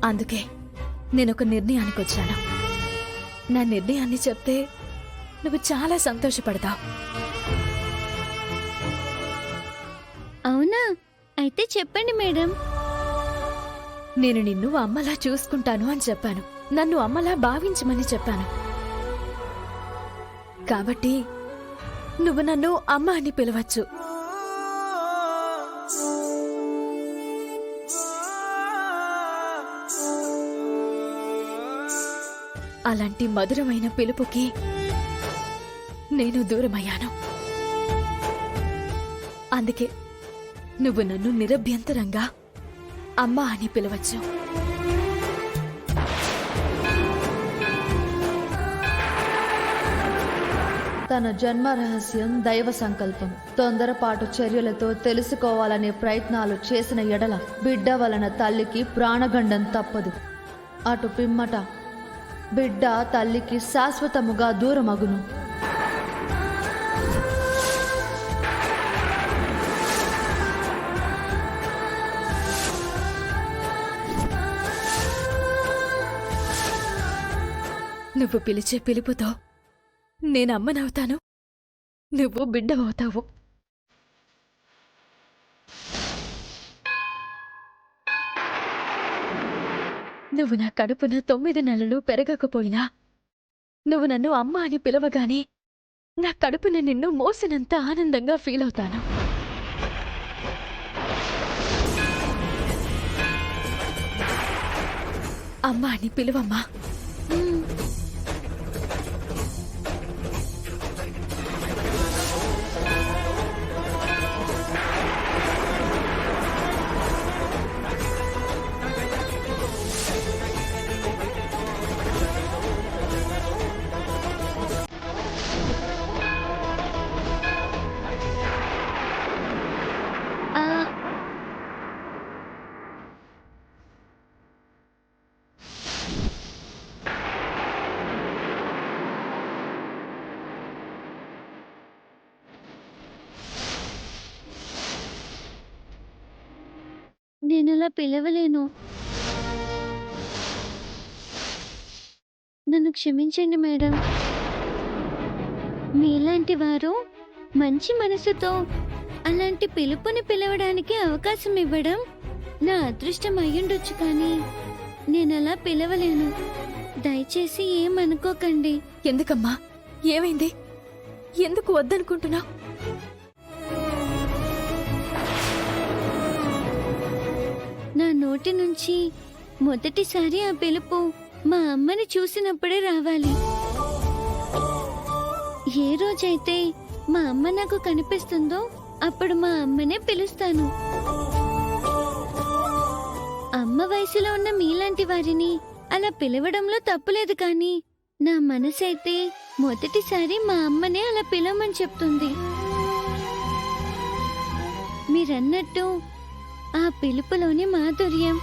అందుకే నేనొక నిర్ణయానికి వచ్చాను. నా నిర్ణయాన్ని చెప్తే నువ్వు చాలా సంతోషపడతావు. అవునా? అయితే చెప్పండి మేడం. నేను నిన్ను అమ్మలా చూసుకుంటాను అని చెప్పాను. నన్ను అమ్మలా భావించమని చెప్పాను. కాబట్టి నువ్వు నన్ను అమ్మ అని పిలవచ్చు. అలాంటి మధురమైన పిలుపుకి నేను దూరమయ్యాను. అందుకే నువ్వు నన్ను నిరభ్యంతరంగా అమ్మ అని పిలవచ్చు. తన జన్మ రహస్యం దైవ సంకల్పం. తొందరపాటు చర్యలతో తెలుసుకోవాలనే ప్రయత్నాలు చేసిన ఎడల బిడ్డ వలన తల్లికి ప్రాణగండం తప్పదు. అటు పిమ్మట బిడ్డ తల్లికి శాశ్వతముగా దూరమగును. నువ్వు పిలిచే పిలుపుతో నేనమ్మనవుతాను, నువ్వు బిడ్డవవుతావు. నువ్వు నా కడుపున 9 నెలలు పెరగకపోయినా నువ్వు నన్ను అమ్మ అని పిలవగానే నా కడుపున నిన్ను మోసినంత ఆనందంగా ఫీల్ అవుతాను. అమ్మ అని పిలువమ్మా. నేనలా పిలవలేను. నన్ను క్షమించండి మేడం. మీలాంటి వారు మంచి మనసుతో అలాంటి పిలుపుని పిలవడానికి అవకాశం ఇవ్వడం నా అదృష్టం అయ్యుండొచ్చు, కానీ నేనలా పిలవలేను. దయచేసి ఏమనుకోకండి. ఎందుకమ్మా? ఏమైంది? ఎందుకు వద్దనుకుంటున్నావు? నా నోటి నుంచి మొదటిసారి ఆ పిలుపు మా అమ్మని చూసినప్పుడే రావాలి. ఏ రోజైతే మా అమ్మ నాకు కనిపిస్తుందో అప్పుడు మా అమ్మనే పిలుస్తాను. అమ్మ వయసులో ఉన్న మీలాంటి వారిని అలా పిలవడంలో తప్పులేదు, కానీ నా మనసైతే మొదటిసారి మా అమ్మనే అలా పిలవమని చెప్తుంది. మీరన్నట్టు ఆ పిలుపులోని మాధుర్యం,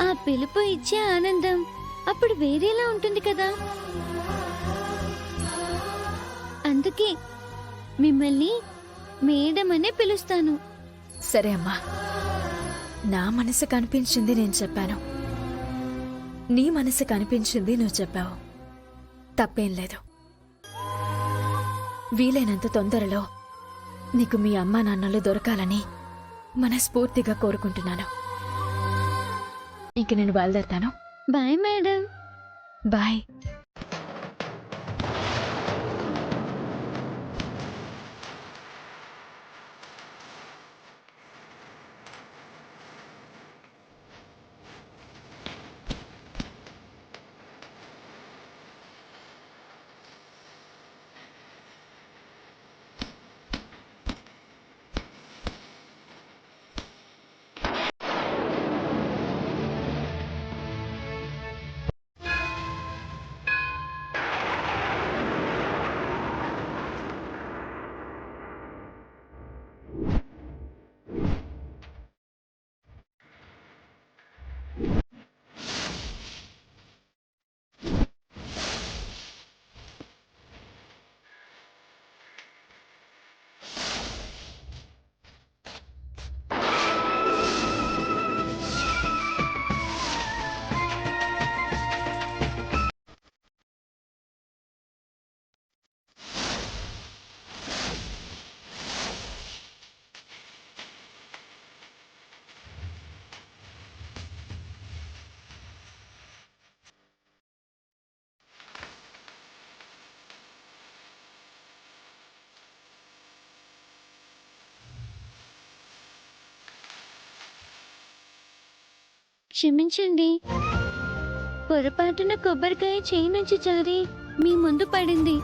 ఆ పిలుపు ఇచ్చే ఆనందం అప్పుడు వేరేలా ఉంటుంది కదా. అందుకే మిమ్మల్ని మేడం అనే పిలుస్తాను. సరే అమ్మా, నా మనసు కనిపించింది నేను చెప్పాను, నీ మనసు కనిపించింది నువ్వు చెప్పావు. తప్పేం లేదు. వీలైనంత తొందరలో నీకు మీ అమ్మా నాన్నలు దొరకాలని మనస్ఫూర్తిగా కోరుకుంటున్నాను. ఇంక నేను బయలుదేరతాను. Bye madam. బాయ్. క్షమించండి. పొరపాటున కొబ్బరికాయ చేయి నుంచి జారి మీ ముందు పడింది.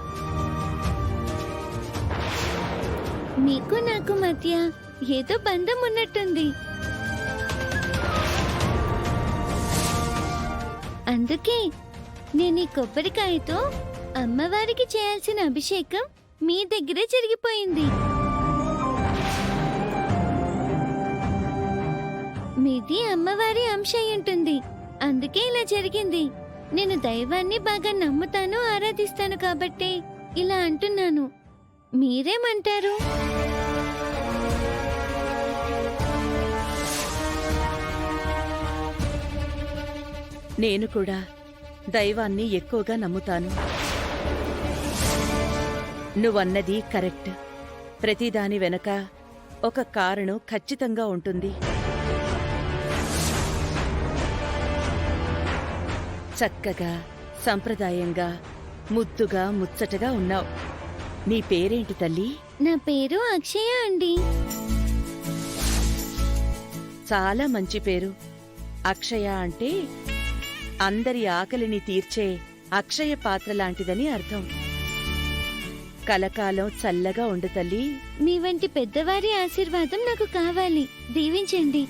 మీకు నాకు మధ్య ఏదో బంధం ఉన్నట్టుంది. అందుకే నేను ఈ కొబ్బరికాయతో అమ్మవారికి చేయాల్సిన అభిషేకం మీ దగ్గరే జరిగిపోయింది. మీది అమ్మవారి అంశ అయి ఉంటుంది. అందుకే ఇలా జరిగింది. నేను దైవాన్ని బాగా నమ్ముతాను, ఆరాధిస్తాను కాబట్టి ఇలా అంటున్నాను. మీరేమంటారు? నేను కూడా దైవాన్ని ఎక్కువగా నమ్ముతాను. నువ్వన్నది కరెక్ట్. ప్రతిదాని వెనక ఒక కారణం ఖచ్చితంగా ఉంటుంది. చక్కగా, సంప్రదాయంగా, ముద్దుగా, ముచ్చటగా ఉన్నావు. నీ పేరేంటి తల్లి? నా పేరు అక్షయ అండి. చాలా మంచి పేరు. అక్షయ అంటే అందరి ఆకలిని తీర్చే అక్షయ పాత్ర లాంటిదని అర్థం. కలకాలం చల్లగా ఉండు తల్లి. మీ వంటి పెద్దవారి ఆశీర్వాదం నాకు కావాలి. దీవించండి.